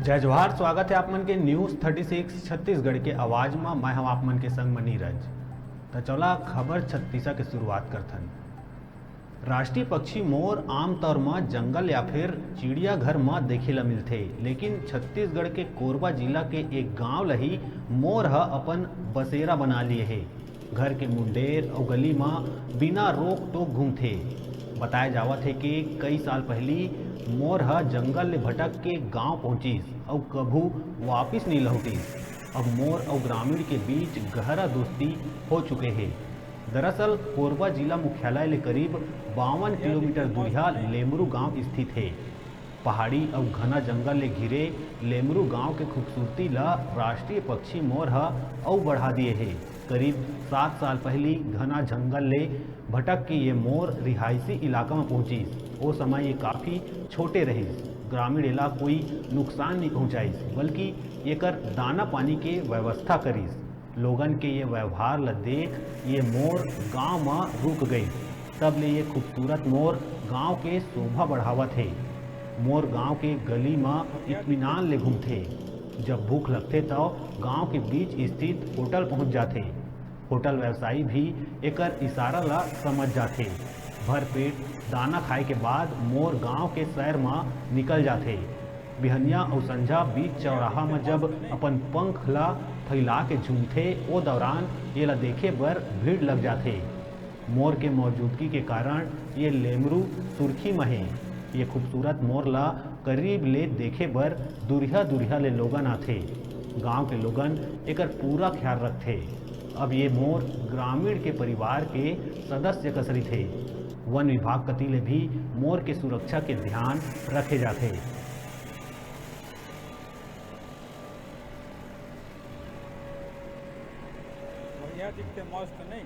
जय जोहार। स्वागत है आप मन के न्यूज़ 36 छत्तीसगढ़ के आवाज़ में। मैं हम आप मन के संग में नीरज। तो चला खबर छत्तीसा के शुरुआत करथन। राष्ट्रीय पक्षी मोर आमतौर में जंगल या फिर चिड़ियाघर में देखे ला मिलथे, लेकिन छत्तीसगढ़ के कोरबा जिला के एक गांव लही मोर ह अपन बसेरा बना लिए है। घर के मुंडेर और गली में बिना रोक टोक घूमथे। बताया जावत है कि कई साल पहली मोर ह जंगल ले भटक के गांव पहुंचिस और कभू वापिस नहीं लौटिस। अब मोर और ग्रामीण के बीच गहरा दोस्ती हो चुके हैं। दरअसल कोरबा जिला मुख्यालय ले करीब 52 किलोमीटर दूरिया लेमरू गांव स्थित है। पहाड़ी और घना जंगल ले घिरे लेमरू गांव के खूबसूरती ला राष्ट्रीय पक्षी मोर ह और बढ़ा दिए है। करीब 7 साल पहली घना जंगल ले भटक के ये मोर रिहायशी इलाका में पहुंचिस। वो समय ये काफ़ी छोटे रहिस। ग्रामीण इला कोई नुकसान नहीं पहुंचाइस, बल्कि एकर दाना पानी के व्यवस्था करिस। लोगन के ये व्यवहार ल देख ये मोर गांव में रुक गई। तब ले ये खूबसूरत मोर गांव के शोभा बढ़ावत है। मोर गांव के गली में इत्मीनान ले घूमथे। जब भूख लगथे तो गांव के बीच स्थित होटल पहुंच जाथे। होटल व्यवसायी भी एकर इशारा ला समझ जाथे। भर पेट दाना खाए के बाद मोर गांव के सैर में निकल जाथे। बिहनिया और संझा बीच चौराहा में जब अपन पंख ला फैला के झूमथे, वो दौरान ये ला देखे बर भीड़ लग जाथे। मोर के मौजूदगी के कारण ये लेमरू सुर्खी में है। ये खूबसूरत मोर ला करीब ले देखे बर दूरिया दूरिया ले लोगन आथे। गांव के लोगन एकर पूरा ख्याल रखथे। अब ये मोर ग्रामीण के परिवार के सदस्य कसरी थे। वन विभाग कती ले भी मोर के सुरक्षा के ध्यान रखे जाते। बढ़िया दिखते, मस्त नहीं।